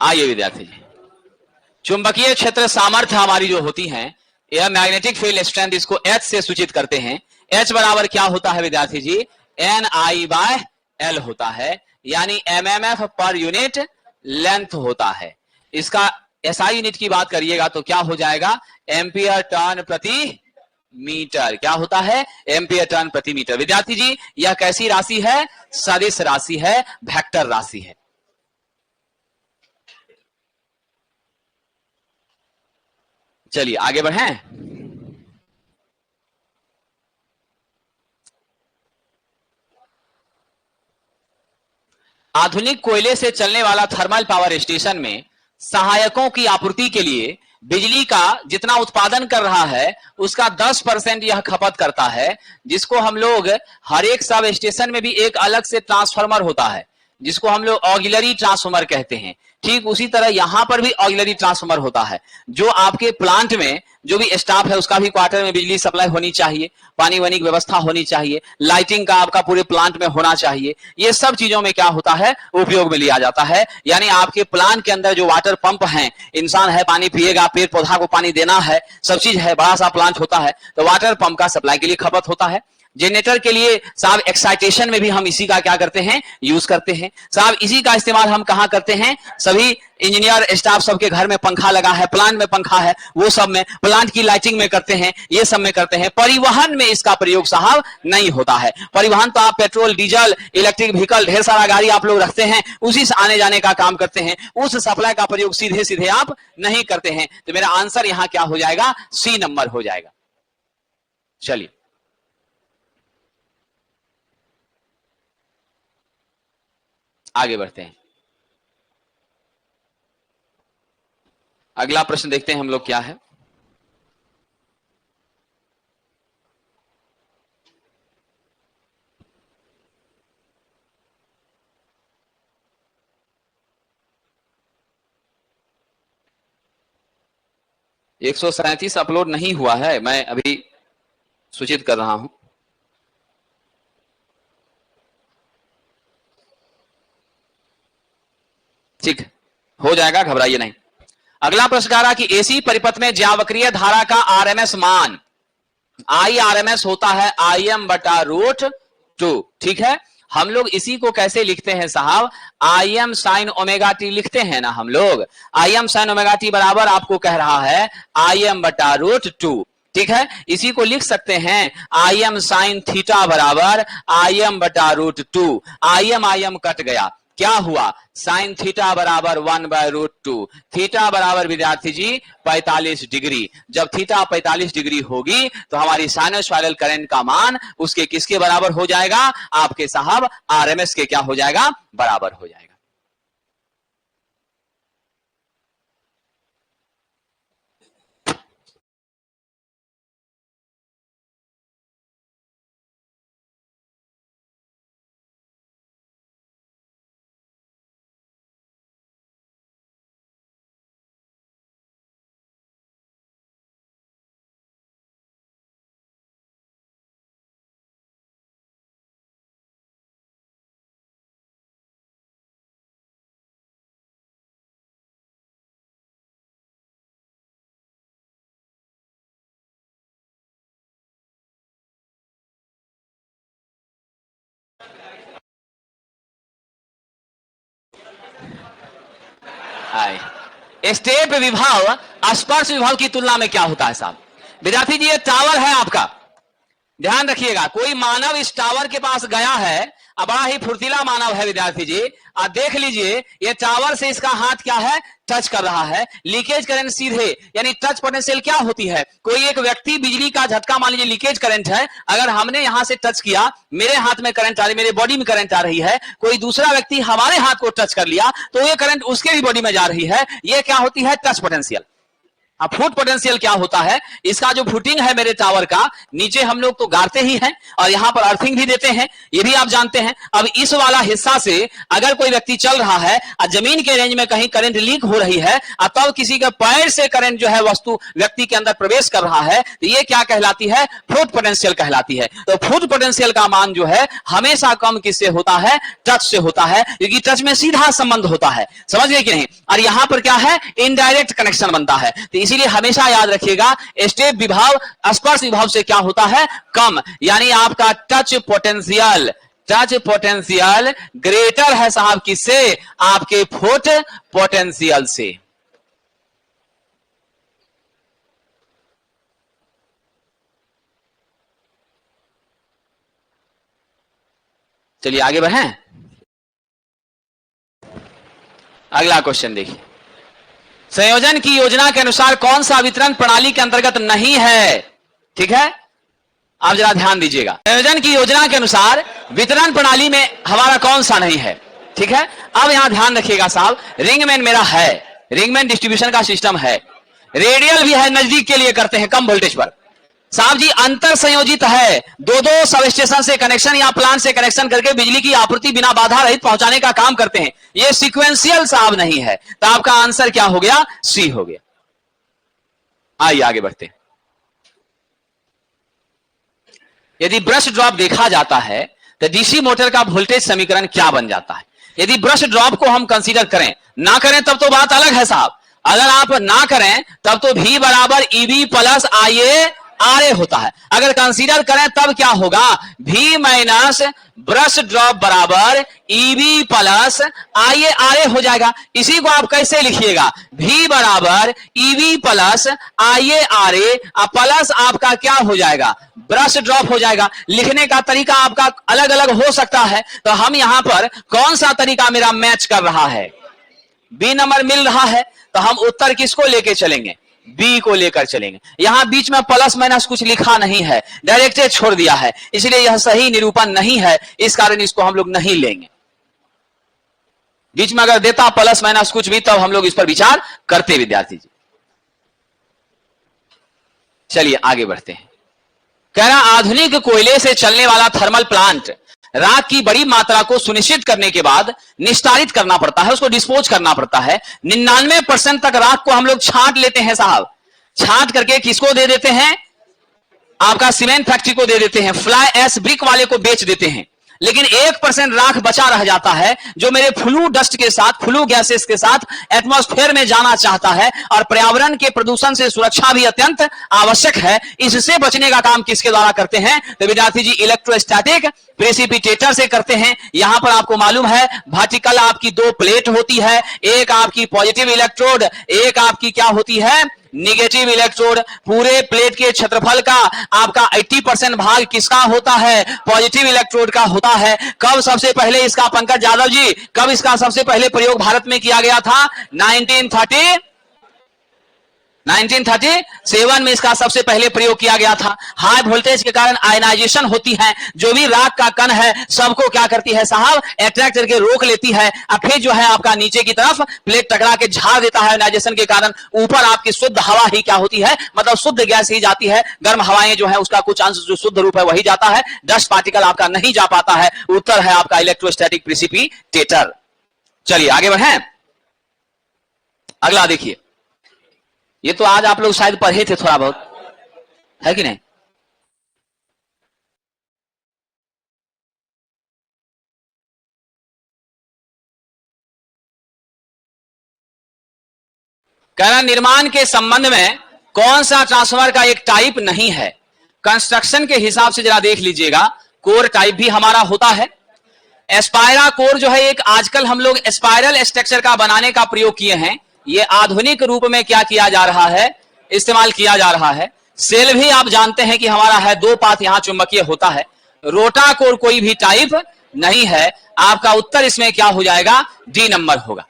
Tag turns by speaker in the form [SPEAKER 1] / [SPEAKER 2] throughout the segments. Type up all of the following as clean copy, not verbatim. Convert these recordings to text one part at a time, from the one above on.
[SPEAKER 1] आइए विद्यार्थी जी, चुंबकीय क्षेत्र सामर्थ्य हमारी जो होती है, यह मैग्नेटिक फील्ड स्ट्रेंथ, इसको H से सूचित करते हैं। H बराबर क्या होता है विद्यार्थी जी? NI/L होता है, यानी MMF पर यूनिट लेंथ होता है। इसका SI यूनिट की बात करिएगा तो क्या हो जाएगा? एम्पियर टर्न प्रति मीटर। क्या होता है? एम्पियर टर्न प्रति मीटर। विद्यार्थी जी, यह कैसी राशि है? सदिश राशि है, वेक्टर राशि है। चलिए आगे बढ़ें। आधुनिक कोयले से चलने वाला थर्मल पावर स्टेशन में सहायकों की आपूर्ति के लिए बिजली का जितना उत्पादन कर रहा है उसका 10% यह खपत करता है, जिसको हम लोग हर एक सब स्टेशन में भी एक अलग से ट्रांसफार्मर होता है जिसको हम लोग ऑक्सिलरी ट्रांसफार्मर कहते हैं। ठीक उसी तरह यहां पर भी ऑक्सिलरी ट्रांसफार्मर होता है। जो आपके प्लांट में जो भी स्टाफ है उसका भी क्वार्टर में बिजली सप्लाई होनी चाहिए, पानी वानी की व्यवस्था होनी चाहिए, लाइटिंग का आपका पूरे प्लांट में होना चाहिए। ये सब चीजों में क्या होता है? उपयोग में लिया जाता है। यानी आपके प्लांट के अंदर जो वाटर पंप है, इंसान है पानी पिएगा, पेड़ पौधा को पानी देना है, सब चीज है, बड़ा सा प्लांट होता है तो वाटर पंप का सप्लाई के लिए खपत होता है। जनरेटर के लिए साहब एक्साइटेशन में भी हम इसी का क्या करते हैं? यूज करते हैं। साहब इसी का इस्तेमाल हम कहां करते हैं? सभी इंजीनियर स्टाफ सबके घर में पंखा लगा है, प्लांट में पंखा है, वो सब में, प्लांट की लाइटिंग में करते हैं, ये सब में करते हैं। परिवहन में इसका प्रयोग साहब नहीं होता है। परिवहन तो आप पेट्रोल, डीजल, इलेक्ट्रिक व्हीकल, ढेर सारा गाड़ी आप लोग रखते हैं, उसी से आने जाने का काम करते हैं। उस सप्लाई का प्रयोग सीधे सीधे आप नहीं करते हैं। तो मेरा आंसर यहां क्या हो जाएगा? सी नंबर हो जाएगा। चलिए आगे बढ़ते हैं। अगला प्रश्न देखते हैं हम लोग क्या है। एक 137 अपलोड नहीं हुआ है, मैं अभी सूचित कर रहा हूं। ठीक हो जाएगा, घबराइए नहीं। अगला प्रश्न कह रहा कि एसी परिपथ में ज्यावक्रीय धारा का आरएमएस मान IRMS होता है IM/√2। ठीक है, हम लोग इसी को कैसे लिखते हैं साहब? IM sin ओमेगा टी लिखते हैं ना हम लोग। IM sin ओमेगा टी बराबर आपको कह रहा है IM/√2। ठीक है, इसी को लिख सकते हैं IM sin थीटा बराबर IM/√2। IM कट गया, क्या हुआ? साइन थीटा बराबर 1/√2। थीटा बराबर विद्यार्थी जी 45 डिग्री। जब थीटा 45 डिग्री होगी तो हमारी साइनोसॉइडल करंट का मान उसके किसके बराबर हो जाएगा? आपके साहब आरएमएस के क्या हो जाएगा? बराबर हो जाएगा। स्टेप विभव स्पर्श विभव की तुलना में क्या होता है साहब? विद्यार्थी जी, ये टावर है आपका, ध्यान रखिएगा। कोई मानव इस टावर के पास गया है, बड़ा ही फुर्तीला मानव है विद्यार्थी जी, आप देख लीजिए ये टावर से इसका हाथ क्या है? टच कर रहा है। लीकेज करंट सीधे, यानी टच पोटेंशियल क्या होती है? कोई एक व्यक्ति बिजली का झटका, मान लीजिए लीकेज करंट है, अगर हमने यहां से टच किया, मेरे हाथ में करंट आ रही, मेरे बॉडी में करंट आ रही है, कोई दूसरा व्यक्ति हमारे हाथ को टच कर लिया तो ये करंट उसके भी बॉडी में जा रही है, ये क्या होती है? Touch potential. अब फुट पोटेंशियल क्या होता है, इसका जो फुटिंग है मेरे टावर का, नीचे हम लोग तो गाड़ते ही हैं और यहां पर अर्थिंग भी देते हैं, ये भी आप जानते हैं। अब इस वाला हिस्सा से अगर कोई व्यक्ति चल रहा है और जमीन के रेंज में कहीं करंट लीक हो रही है और तब किसी के पैर से करंट जो है वस्तु व्यक्ति के अंदर प्रवेश कर रहा है, तो ये क्या कहलाती है, फुट पोटेंशियल कहलाती है। तो फुट पोटेंशियल का मान जो है हमेशा कम किससे होता है, टच से होता है, क्योंकि टच में सीधा संबंध होता है, समझ गए कि नहीं। और यहां पर क्या है, इनडायरेक्ट कनेक्शन बनता है। तो इसीलिए हमेशा याद रखिएगा स्टेप विभव स्पर्श विभव से क्या होता है, कम, यानी आपका टच पोटेंशियल ग्रेटर है साहब किससे, आपके फुट पोटेंशियल से। चलिए आगे बढ़ें। अगला क्वेश्चन देखिए, संयोजन की योजना के अनुसार कौन सा वितरण प्रणाली के अंतर्गत नहीं है। ठीक है, आप जरा ध्यान दीजिएगा, संयोजन की योजना के अनुसार वितरण प्रणाली में हमारा कौन सा नहीं है। ठीक है, अब यहां ध्यान रखिएगा साहब, रिंगमैन मेरा है, रिंगमैन डिस्ट्रीब्यूशन का सिस्टम है, रेडियल भी है, नजदीक के लिए करते हैं कम वोल्टेज पर। साहब जी अंतर संयोजित है, दो सब स्टेशन से कनेक्शन या प्लांट से कनेक्शन करके बिजली की आपूर्ति बिना बाधा रहित पहुंचाने का काम करते हैं, ये सीक्वेंशियल साहब नहीं है। तो आपका आंसर क्या हो गया, सी हो गया। आइए आगे बढ़ते हैं। यदि ब्रश ड्रॉप देखा जाता है तो डीसी मोटर का वोल्टेज समीकरण क्या बन जाता है। यदि ब्रश ड्रॉप को हम कंसीडर करें, ना करें तब तो बात अलग है साहब, अगर आप ना करें तब तो V बराबर EB प्लस IA RA होता है। अगर कंसीडर करें तब क्या होगा, V माइनस ब्रश ड्रॉप बराबर EB प्लस IA RA हो जाएगा। इसी को आप कैसे लिखिएगा, V बराबर EB plus IA RA plus आपका क्या हो जाएगा, ब्रश ड्रॉप हो जाएगा। लिखने का तरीका आपका अलग अलग हो सकता है, तो हम यहां पर कौन सा तरीका मेरा मैच कर रहा है, बी नंबर मिल रहा है, तो हम उत्तर किसको लेके चलेंगे, बी को लेकर चलेंगे। यहां बीच में प्लस माइनस कुछ लिखा नहीं है, डायरेक्ट छोड़ दिया है, इसलिए यह सही निरूपण नहीं है, इस कारण इसको हम लोग नहीं लेंगे। बीच में अगर देता प्लस माइनस कुछ भी तब हम लोग इस पर विचार करते विद्यार्थी जी। चलिए आगे बढ़ते हैं। कह रहा आधुनिक कोयले से चलने वाला थर्मल प्लांट राख की बड़ी मात्रा को सुनिश्चित करने के बाद निस्तारित करना पड़ता है, उसको डिस्पोज करना पड़ता है। 99% तक राख को हम लोग छांट लेते हैं साहब, छांट करके किसको दे देते हैं, आपका सीमेंट फैक्ट्री को दे देते हैं, फ्लाई एश ब्रिक वाले को बेच देते हैं। लेकिन 1% राख बचा रह जाता है जो मेरे फ्लू डस्ट के साथ, फ्लू गैसेस के साथ एटमॉस्फेयर में जाना चाहता है, और पर्यावरण के प्रदूषण से सुरक्षा भी अत्यंत आवश्यक है। इससे बचने का काम किसके द्वारा करते हैं, तो विद्यार्थी जी इलेक्ट्रोस्टैटिक प्रेसिपिटेटर से करते हैं। यहां पर आपको मालूम है वर्टिकल आपकी दो प्लेट होती है, एक आपकी पॉजिटिव इलेक्ट्रोड, एक आपकी क्या होती है, निगेटिव इलेक्ट्रोड। पूरे प्लेट के क्षेत्रफल का आपका 80% भाग किसका होता है, पॉजिटिव इलेक्ट्रोड का होता है। कब सबसे पहले इसका, पंकज यादव जी, कब इसका सबसे पहले प्रयोग भारत में किया गया था, 1937 में इसका सबसे पहले प्रयोग किया गया था। हाई वोल्टेज के कारण आयनाइजेशन होती है, जो भी राख का कण है सबको क्या करती है साहब, अट्रैक्ट करके रोक लेती है, और फिर जो है आपका नीचे की तरफ प्लेट टकरा के झाड़ देता है आयनाइजेशन के कारण। ऊपर आपकी शुद्ध हवा ही क्या होती है, मतलब शुद्ध गैस ही जाती है, गर्म हवाएं जो है उसका कुछ अंश जो शुद्ध रूप है वही जाता है, डस्ट पार्टिकल आपका नहीं जा पाता है। उत्तर है आपका इलेक्ट्रोस्टैटिक प्रेसिपिटेटर। चलिए आगे बढ़ें। अगला देखिए, ये तो आज आप लोग शायद पढ़े थे थोड़ा बहुत, है कि नहीं। कह रहा निर्माण के संबंध में कौन सा ट्रांसफार्मर का एक टाइप नहीं है। कंस्ट्रक्शन के हिसाब से जरा देख लीजिएगा, कोर टाइप भी हमारा होता है। एस्पायरा कोर जो है एक आजकल हम लोग स्पाइरल स्ट्रक्चर का बनाने का प्रयोग किए हैं, ये आधुनिक रूप में क्या किया जा रहा है, इस्तेमाल किया जा रहा है। सेल भी आप जानते हैं कि हमारा है, दो पाथ यहां चुंबकीय होता है। रोटा कोर कोई भी टाइप नहीं है। आपका उत्तर इसमें क्या हो जाएगा, डी नंबर होगा।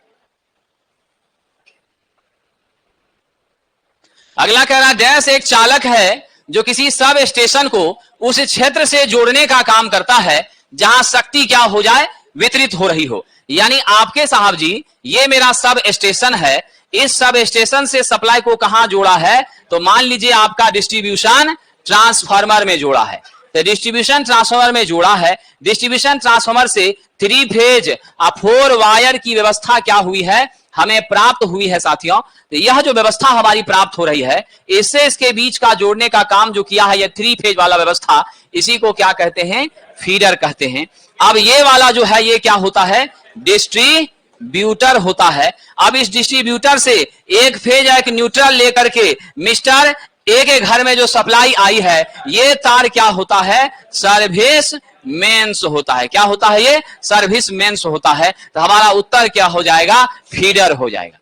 [SPEAKER 1] अगला कह रहा डैश एक चालक है जो किसी सब स्टेशन को उस क्षेत्र से जोड़ने का काम करता है जहां शक्ति क्या हो जाए, वितरित हो रही हो। यानी आपके साहब जी ये मेरा सब स्टेशन है, इस सब स्टेशन से सप्लाई को कहां जोड़ा है, तो मान लीजिए आपका डिस्ट्रीब्यूशन ट्रांसफार्मर में जोड़ा है। तो डिस्ट्रीब्यूशन ट्रांसफार्मर में जोड़ा है, डिस्ट्रीब्यूशन ट्रांसफार्मर से 3 फेज 4 वायर की व्यवस्था क्या हुई है, हमें प्राप्त हुई है साथियों। तो यह जो व्यवस्था हमारी प्राप्त हो रही है, इससे इसके बीच का जोड़ने का काम जो किया है, यह 3 फेज वाला व्यवस्था, इसी को क्या कहते हैं, फीडर कहते हैं। अब ये वाला जो है ये क्या होता है, डिस्ट्रीब्यूटर होता है। अब इस डिस्ट्रीब्यूटर से एक फेज एक न्यूट्रल लेकर के मिस्टर एक एक घर में जो सप्लाई आई है, ये तार क्या होता है, सर्विस मेंस होता है। क्या होता है, ये सर्विस मेंस होता है। तो हमारा उत्तर क्या हो जाएगा, फीडर हो जाएगा।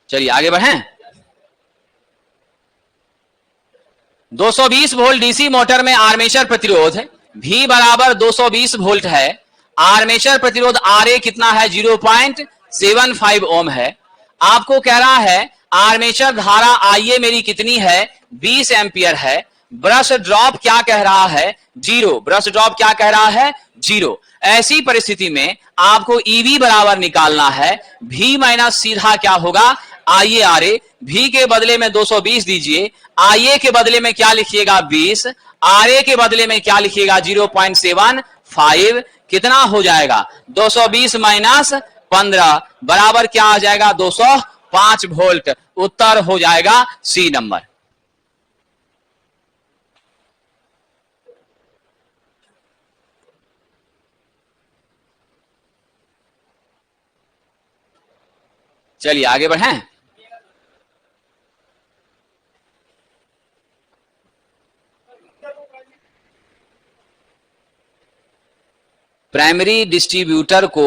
[SPEAKER 1] चलिए आगे बढ़ें। 220 वोल्ट डीसी मोटर में आर्मेचर प्रतिरोध V बराबर 220 वोल्ट है। आर्मेचर प्रतिरोध RA कितना है, 0.75 ओम है। आपको कह रहा है आर्मेचर धारा IA मेरी कितनी है, 20 एंपियर है। ब्रश ड्रॉप क्या कह रहा है, 0। ब्रश ड्रॉप क्या कह रहा है, 0। ऐसी परिस्थिति में आपको EV बराबर निकालना है। V माइनस सीधा क्या होगा, IARA। V के बदले में 220 दीजिए, IA के बदले में क्या लिखिएगा, 20। RA के बदले में क्या लिखिएगा, 0.75। कितना हो जाएगा, 220 माइनस 15 बराबर क्या आ जाएगा, 205 वोल्ट। उत्तर हो जाएगा सी नंबर। चलिए आगे बढ़ें। प्राइमरी डिस्ट्रीब्यूटर को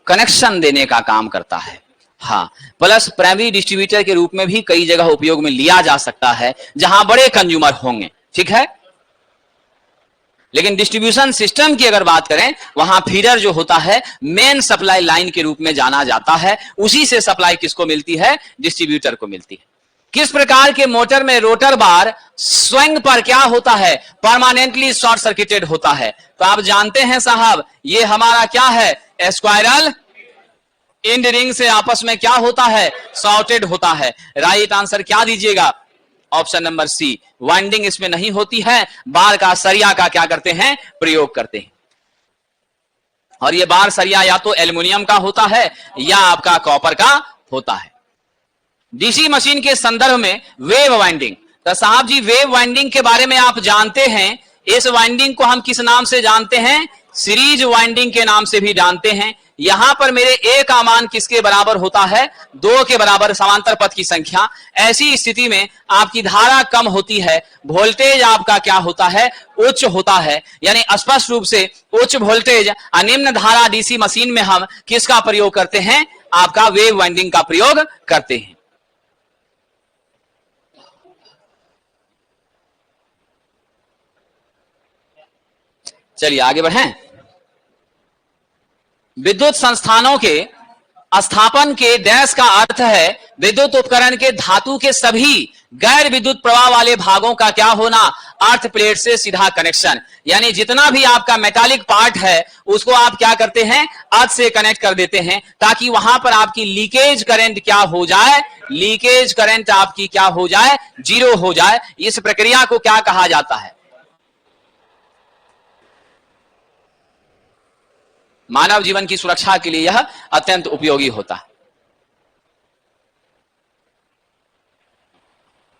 [SPEAKER 1] कनेक्शन देने का काम करता है। हाँ, प्लस प्राइमरी डिस्ट्रीब्यूटर के रूप में भी कई जगह उपयोग में लिया जा सकता है जहां बड़े कंज्यूमर होंगे, ठीक है। लेकिन डिस्ट्रीब्यूशन सिस्टम की अगर बात करें, वहां फीडर जो होता है मेन सप्लाई लाइन के रूप में जाना जाता है। उसी से सप्लाई किसको मिलती है, डिस्ट्रीब्यूटर को मिलती है। किस प्रकार के मोटर में रोटर बार स्विंग पर क्या होता है, परमानेंटली शॉर्ट सर्किटेड होता है। तो आप जानते हैं साहब, ये हमारा क्या है, स्क्वायरल एंड रिंग से आपस में क्या होता है, शॉर्टेड होता है। राइट आंसर क्या दीजिएगा, ऑप्शन नंबर सी। वाइंडिंग इसमें नहीं होती है, बार का सरिया का क्या करते हैं, प्रयोग करते हैं। और ये बार सरिया या तो एल्युमिनियम का होता है या आपका कॉपर का होता है। डीसी मशीन के संदर्भ में वेव वाइंडिंग, तो साहब जी वेव वाइंडिंग के बारे में आप जानते हैं। इस वाइंडिंग को हम किस नाम से जानते हैं, सीरीज वाइंडिंग के नाम से भी जानते हैं। यहां पर मेरे ए का मान किसके बराबर होता है, 2 के बराबर समांतर पथ की संख्या। ऐसी स्थिति में आपकी धारा कम होती है, वोल्टेज आपका क्या होता है, उच्च होता है। यानी स्पष्ट रूप से उच्च वोल्टेज निम्न धारा डीसी मशीन में हम किसका प्रयोग करते हैं, आपका वेव वाइंडिंग का प्रयोग करते हैं। चलिए आगे बढ़ें। विद्युत संस्थानों के स्थापन के डैश का अर्थ है विद्युत उपकरण के धातु के सभी गैर विद्युत प्रवाह वाले भागों का क्या होना, अर्थ प्लेट से सीधा कनेक्शन। यानी जितना भी आपका मेटालिक पार्ट है उसको आप क्या करते हैं, अर्थ से कनेक्ट कर देते हैं, ताकि वहां पर आपकी लीकेज करंट क्या हो जाए, लीकेज करंट आपकी क्या हो जाए, 0 हो जाए। इस प्रक्रिया को क्या कहा जाता है, मानव जीवन की सुरक्षा के लिए यह अत्यंत उपयोगी होता है।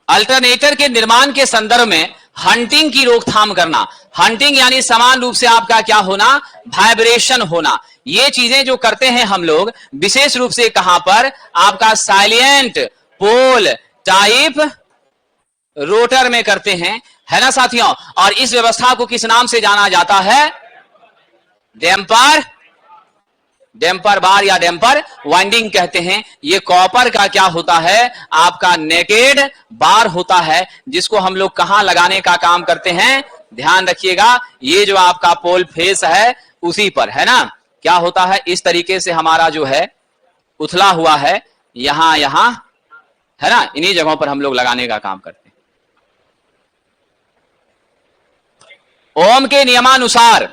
[SPEAKER 1] अल्टरनेटर के निर्माण के संदर्भ में हंटिंग की रोकथाम करना, हंटिंग यानी समान रूप से आपका क्या होना, वाइब्रेशन होना। ये चीजें जो करते हैं हम लोग विशेष रूप से कहां पर, आपका साइलेंट पोल टाइप रोटर में करते हैं, है ना साथियों। और इस व्यवस्था को किस नाम से जाना जाता है, डैम्पर, डैम्पर बार या डैम्पर वाइंडिंग कहते हैं। ये कॉपर का क्या होता है, आपका नेकेड बार होता है, जिसको हम लोग कहां लगाने का काम करते हैं, ध्यान रखिएगा। ये जो आपका पोल फेस है उसी पर, है ना। क्या होता है, इस तरीके से हमारा जो है उथला हुआ है, यहां यहां, है ना, इन्हीं जगहों पर हम लोग लगाने का काम करते हैं। ओम के नियमानुसार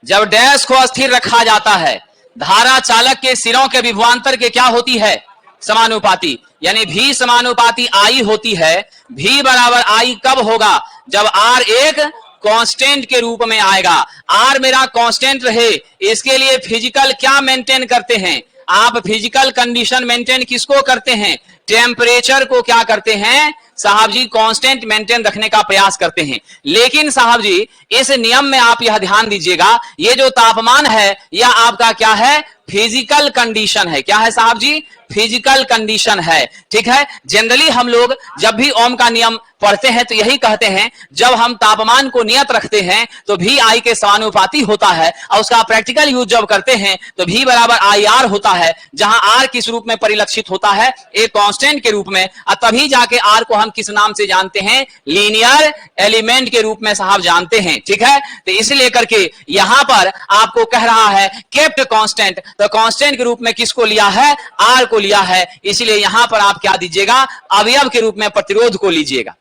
[SPEAKER 1] जब डैश को अस्थिर रखा जाता है, धारा चालक के सिरों के विभवांतर के क्या होती है? समानुपाती, यानी V समानुपाती I होती है। V बराबर I कब होगा? जब R एक कांस्टेंट के रूप में आएगा। R मेरा कांस्टेंट रहे, इसके लिए फिजिकल क्या मेंटेन करते हैं आप? फिजिकल कंडीशन मेंटेन किसको करते हैं? टेम्परेचर को क्या करते हैं साहब जी? कांस्टेंट मेंटेन रखने का प्रयास करते हैं। लेकिन साहब जी इस नियम में आप यह ध्यान दीजिएगा, ये जो तापमान है यह आपका क्या है? फिजिकल कंडीशन है। क्या है साहब जी? फिजिकल कंडीशन है। ठीक है, जनरली हम लोग जब भी ओम का नियम पढ़ते हैं तो यही कहते हैं, जब हम तापमान को नियत रखते हैं तो भी आई के समानुपाती होता है, और उसका प्रैक्टिकल यूज जब करते हैं तो भी बराबर आई आर होता है, जहां आर किस रूप में परिलक्षित होता है? एक कांस्टेंट के रूप में। और तभी जाके आर को हम किस नाम से जानते हैं? लीनियर एलिमेंट के रूप में साहब जानते हैं। ठीक है, तो इसलिए करके यहां पर आपको कह रहा है केप्ट कांस्टेंट, तो कांस्टेंट के रूप में किसको लिया है? आर को लिया है। इसलिए यहां पर आप क्या दीजिएगा? अवयव के रूप में प्रतिरोध को लीजिएगा।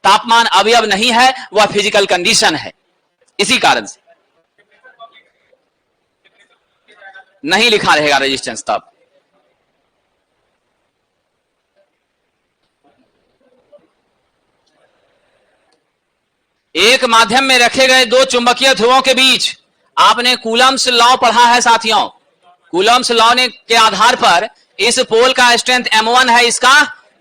[SPEAKER 1] तापमान अवयव नहीं है, वह फिजिकल कंडीशन है। इसी कारण से नहीं लिखा रहेगा रेजिस्टेंस। तब एक माध्यम में रखे गए दो चुंबकीय ध्रुवों के बीच, आपने कूलम्स लॉ पढ़ा है साथियों। कूलम्स लॉ ने के आधार पर इस पोल का स्ट्रेंथ m1 है, इसका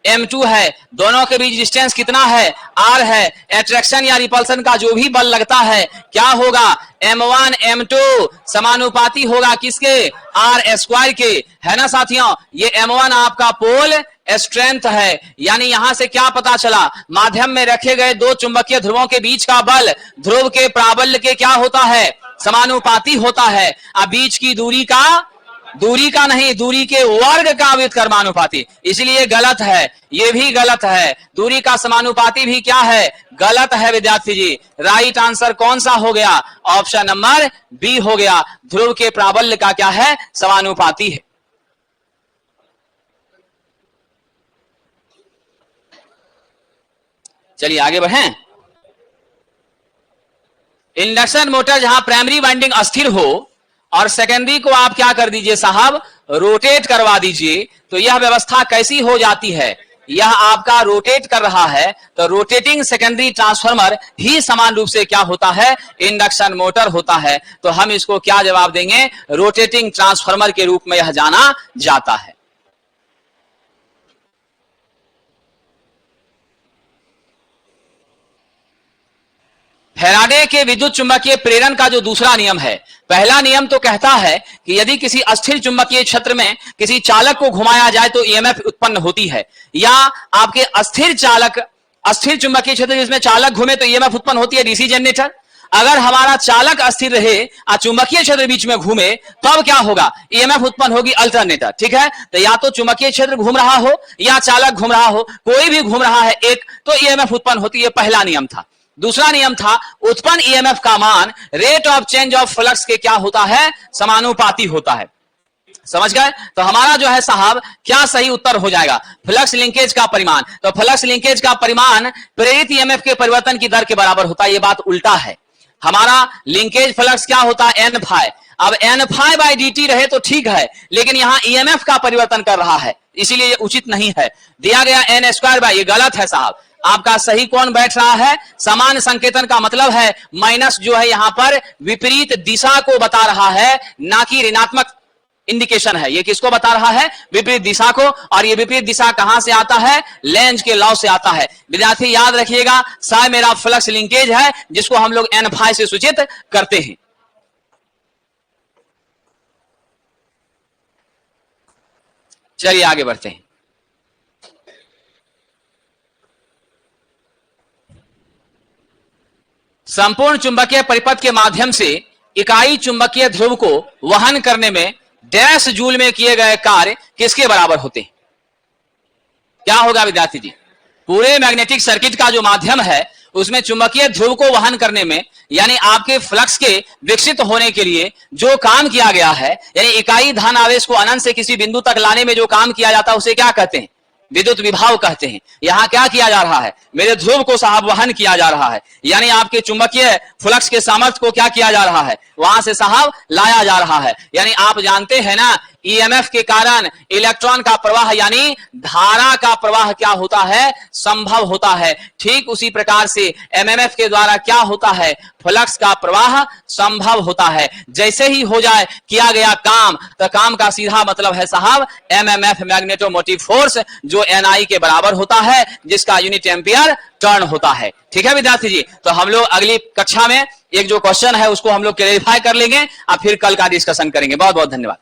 [SPEAKER 1] m2 है। दोनों के बीच डिस्टेंस कितना है? r है। एट्रैक्शन या रिपल्सन का जो भी बल लगता है क्या होगा? m1 m2 समानुपाती होगा किसके? r स्क्वायर के, है ना साथियों। ये m1 आपका पोल स्ट्रेंथ है। यानी यहां से क्या पता चला? माध्यम में रखे गए दो चुंबकीय ध्रुवों के बीच का बल ध्रुव के प्राबल्य के क्या होता है? समानुपाती होता है। अब बीच की दूरी का नहीं, दूरी के वर्ग का व्युत्क्रमानुपाती। इसलिए गलत है, यह भी गलत है। दूरी का समानुपाती भी क्या है? गलत है विद्यार्थी जी। राइट आंसर कौन सा हो गया? ऑप्शन नंबर बी हो गया। ध्रुव के प्राबल्य का क्या है? समानुपाती है। चलिए आगे बढ़ें। इंडक्शन मोटर जहां प्राइमरी वाइंडिंग अस्थिर हो और सेकेंडरी को आप क्या कर दीजिए साहब? रोटेट करवा दीजिए, तो यह व्यवस्था कैसी हो जाती है? यह आपका रोटेट कर रहा है, तो रोटेटिंग सेकेंडरी ट्रांसफार्मर ही समान रूप से क्या होता है? इंडक्शन मोटर होता है। तो हम इसको क्या जवाब देंगे? रोटेटिंग ट्रांसफार्मर के रूप में यह जाना जाता है। फैराडे के विद्युत चुंबकीय प्रेरण का जो दूसरा नियम है, पहला नियम तो कहता है कि यदि किसी अस्थिर चुंबकीय क्षेत्र में किसी चालक को घुमाया जाए तो ईएमएफ उत्पन्न होती है, या आपके अस्थिर चुंबकीय क्षेत्र जिसमें चालक घूमे तो ईएमएफ उत्पन्न होती है डीसी जनरेटर। अगर हमारा चालक अस्थिर रहे और चुंबकीय क्षेत्र बीच में घूमे तब क्या होगा? ईएमएफ उत्पन्न होगी अल्टरनेटर। ठीक है, तो या तो चुंबकीय क्षेत्र घूम रहा हो या चालक घूम रहा हो, कोई भी घूम रहा है एक, तो ईएमएफ उत्पन्न होती है। पहला नियम था। दूसरा नियम था उत्पन्न ईएमएफ का मान rate of change of flux के क्या होता है? समानुपाती होता है। समझ गए? तो हमारा जो है साहब क्या सही उत्तर हो जाएगा? फ्लक्स लिंकेज का परिमाण। तो फ्लक्स लिंकेज का परिमाण प्रेरित ईएमएफ के परिवर्तन की दर के बराबर होता है। यह बात उल्टा है। हमारा लिंकेज फ्लक्स क्या होता है? N phi. अब एन फाई बाई डी रहे तो ठीक है, लेकिन यहां ईएमएफ का परिवर्तन कर रहा है, इसीलिए यह उचित नहीं है। दिया गया एन स्क्वायर बाई, ये गलत है साहब। आपका सही कौन बैठ रहा है? समान संकेतन का मतलब है माइनस जो है यहां पर विपरीत दिशा को बता रहा है, ना कि ऋणात्मक इंडिकेशन है। ये किसको बता रहा है? विपरीत दिशा को। और ये विपरीत दिशा कहां से आता है? लेंज के लॉ से आता है। विद्यार्थी याद रखिएगा, साय मेरा फ्लक्स लिंकेज है जिसको हम लोग एन फाई से सूचित करते हैं। चलिए आगे बढ़ते हैं। संपूर्ण चुंबकीय परिपथ के माध्यम से इकाई चुंबकीय ध्रुव को वहन करने में डैश जूल में किए गए कार्य किसके बराबर होते हैं? क्या होगा विद्यार्थी जी? पूरे मैग्नेटिक सर्किट का जो माध्यम है उसमें चुंबकीय ध्रुव को वहन करने में, यानी आपके फ्लक्स के विकसित होने के लिए जो काम किया गया है, यानी इकाई धन आवेश को अनंत से किसी बिंदु तक लाने में जो काम किया जाता है उसे क्या कहते हैं? विद्युत विभाव कहते हैं। यहां क्या किया जा रहा है, मेरे ध्रुव को साहब वहन किया जा रहा है, यानी आपके चुंबकीय फ्लक्स के सामर्थ्य को क्या किया जा रहा है, वहां से साहब लाया जा रहा है। यानी आप जानते हैं ना, ईएमएफ के कारण इलेक्ट्रॉन का प्रवाह यानी धारा का प्रवाह क्या होता है, संभव होता है। ठीक उसी प्रकार से एमएमएफ के द्वारा क्या होता है, फ्लक्स का प्रवाह संभव होता है। जैसे ही हो जाए किया गया काम, तो काम का सीधा मतलब है साहब एमएमएफ, मैग्नेटोमोटिव फोर्स, जो एनआई के बराबर होता है, जिसका यूनिट एम्पियर टर्न होता है। ठीक है विद्यार्थी जी, तो हम लोग अगली कक्षा में एक जो क्वेश्चन है उसको हम लोग क्लैरिफाई कर लेंगे और फिर कल का डिस्कशन करेंगे। बहुत बहुत धन्यवाद।